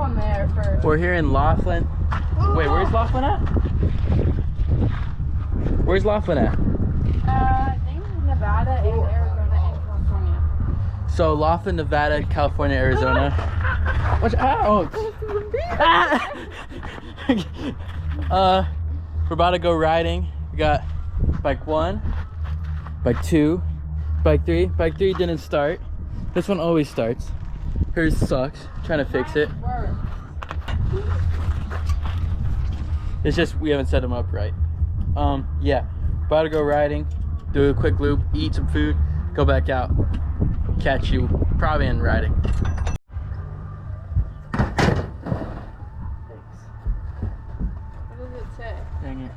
on there first. We're here in Laughlin. Wait, where's Laughlin at? Where's Laughlin at? I think Nevada and Arizona and California. So Laughlin, Nevada, California, Arizona. Watch out! We're about to go riding. We got bike 1, bike 2, bike 3. Bike 3 didn't start. This one always starts. Hers sucks. Trying to fix it. It's just we haven't set them up right. Yeah. About to go riding, do a quick loop, eat some food, go back out. Catch you probably in riding. What does it say? Dang it.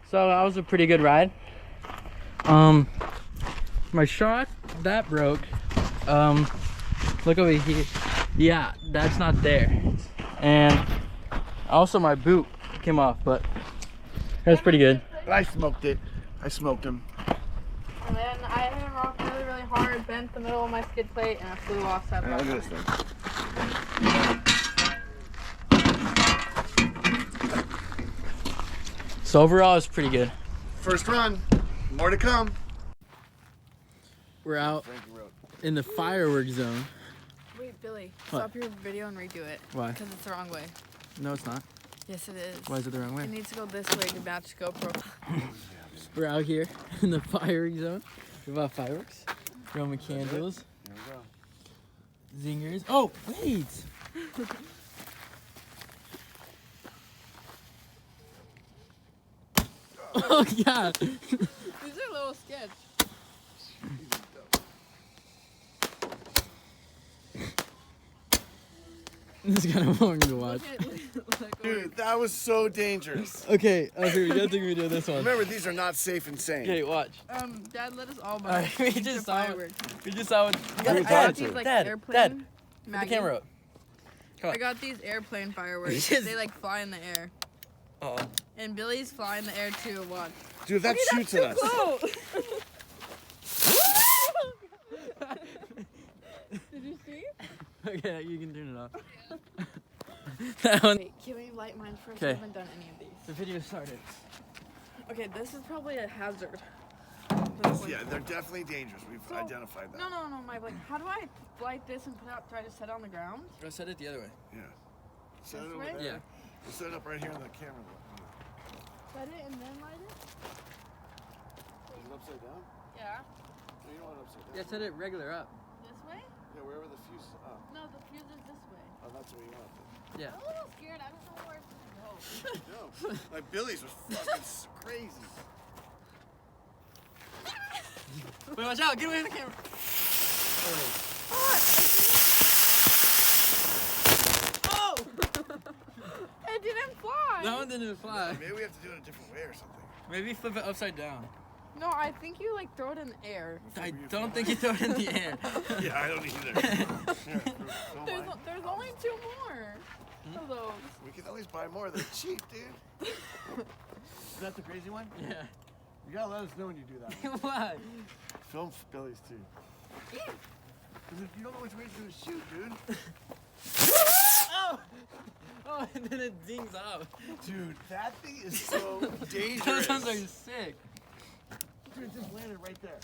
So that was a pretty good ride. My shock that broke. Look over here. Yeah, that's not there. And also my boot came off, but that's pretty good. I smoked it. I smoked him. And then I hit a rock really, really hard, bent the middle of my skid plate, and I flew off that rock. Look at this thing. So overall, it's pretty good. First run. More to come. We're out in the fireworks zone. Wait, Billy, What? stop your video and redo it. Why? Because it's the wrong way. No, it's not. Yes, it is. Why is it the wrong way? It needs to go this way to match GoPro. We're out here in the fireworks zone. We bought fireworks, Roman candles, zingers. Oh, wait! Oh, yeah. These are little sketch. This is kind of boring to watch. Dude, that was so dangerous. Okay, here, we gotta take a video of this one. Remember, these are not safe and sane. Okay, watch. Dad, let us all buy Alright, we just saw it. fireworks. We just saw it. Who I was got that these to? like Dad, airplane. Dad, put the Maggie. camera up. I got these airplane fireworks. Yes. They like fly in the air. Uh-oh. And Billy's fly in the air too. Watch. Dude, that shoots at us. Did you see? Okay, you can turn it off. That one. Wait, can we light mine first? Okay. I haven't done any of these. The video started. Okay, this is probably a hazard. Yeah, they're definitely dangerous. We've identified that. No, my like, how do I light this and put out? Try to set it on the ground? Go set it the other way. Yeah. Set it This over way? there. Yeah. We'll set it up right here on the camera. Set it and then light it? Is it upside down? Yeah. No, you don't want it upside down. Yeah, set it regular up. This way? Yeah, wherever the fuse is up. No, the fuse is this way. Oh, that's where you want it. Yeah. I'm a little scared. I don't know where it's gonna go. No. My Billy's was fucking crazy. Wait, watch out! Get away from the camera! Oh! It didn't fly. That one didn't fly. Maybe we have to do it a different way or something. Maybe flip it upside down. No, I think you like throw it in the air. I don't think you throw it in the air. Yeah, I don't either. Here, so There's only 2 more of those. we can always buy more. They're cheap, dude. Is that the crazy one? Yeah. You gotta let us know when you do that. Why? Film Billy's too. Because if you don't know which way to shoot, dude. Oh! Oh, and then it dings up. Dude, that thing is so Those dangerous. ones are sick. Dude, it just landed right there.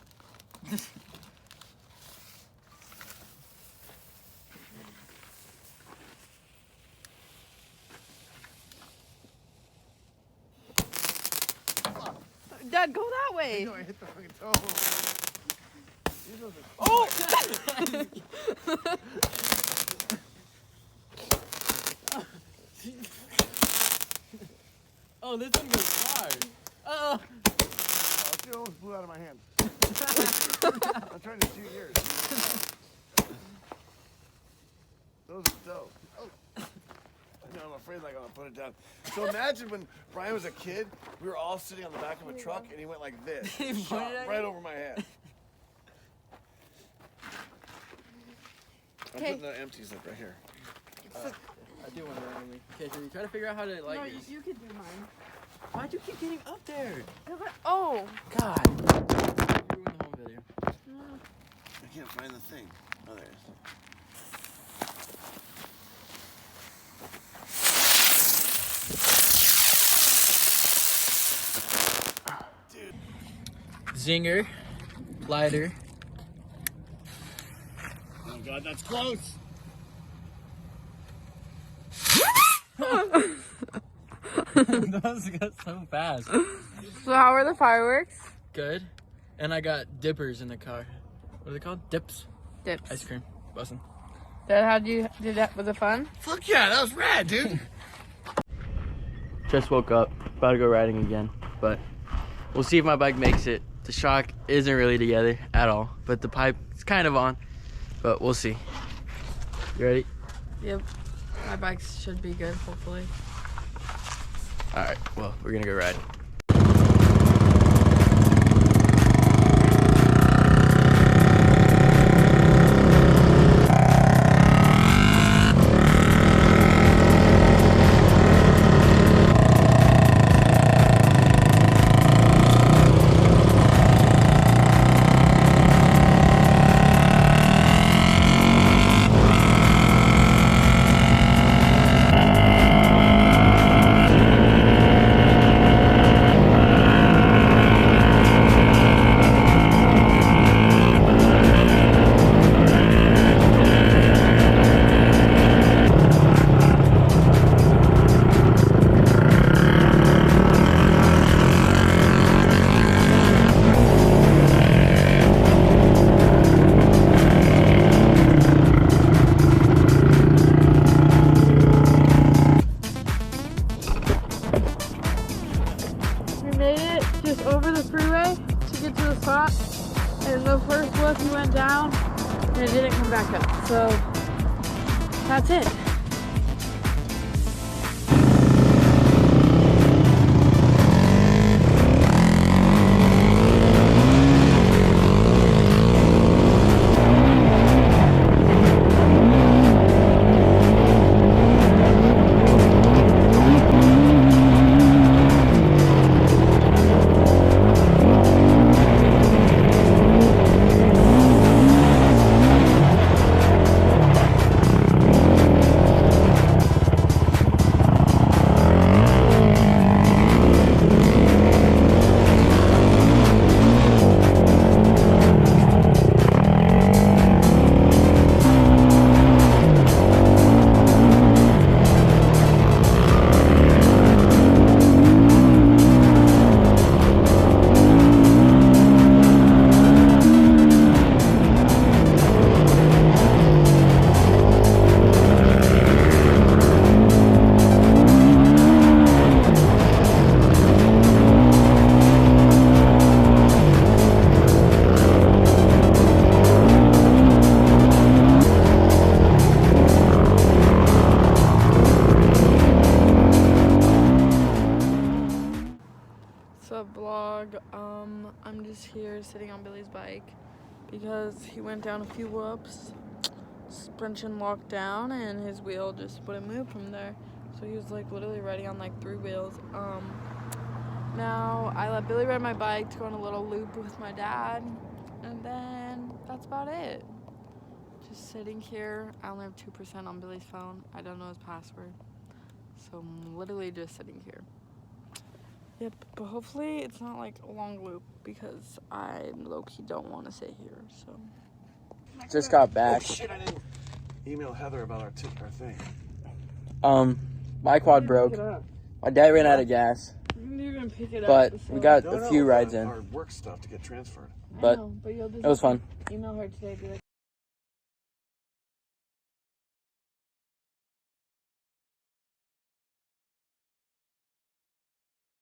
Dad, go that way. No, I hit the fucking toe. These ones are Oh! Oh, this one goes far. Oh. Oh, dude, almost blew out of my hand. I'm trying to shoot yours. Those are dope. Oh. No, I'm afraid I'm gonna put it down. So imagine when Brian was a kid, we were all sitting on the back of a truck and he went like this. He Shot pointed at right you? over my head. I'm Okay. putting the empties up right here. I do want to randomly. Okay, should we try to figure out how to like No, this? you could do mine. Why'd you keep getting up there? Oh! God. You ruined the whole video. I can't find the thing. Oh, there it is. Dude. Zinger, lighter. Oh God, that's close. Those got so fast. So how are the fireworks? Good. And I got dippers in the car. What are they called? Dips. Dips. Ice cream. Bussin'. Dad, how'd you did that? Was it fun? Fuck yeah, that was rad, dude. Just woke up. About to go riding again. But we'll see if my bike makes it. The shock isn't really together at all. But the pipe is kind of on. But we'll see. You ready? Yep. My bikes should be good, hopefully. Alright, well, we're gonna go ride. made it just over the freeway to get to the spot, and the first look he went down and it didn't come back up. So that's it. Vlog. I'm just here sitting on Billy's bike because he went down a few whoops, suspension locked down, and his wheel just wouldn't move from there. So he was like literally riding on like 3 wheels. Now I let Billy ride my bike to go on a little loop with my dad, and then that's about it. Just sitting here. I only have 2% on Billy's phone. I don't know his password, so I'm literally just sitting here. Yep, but hopefully it's not like a long loop because I low-key don't want to sit here, so. Just got back. Oh shit, I didn't email Heather about our thing. My quad broke. My dad ran out of gas, You're gonna pick it but up. we got a few rides in. Our work stuff to get transferred. But you'll just it was fun. email her today, be like,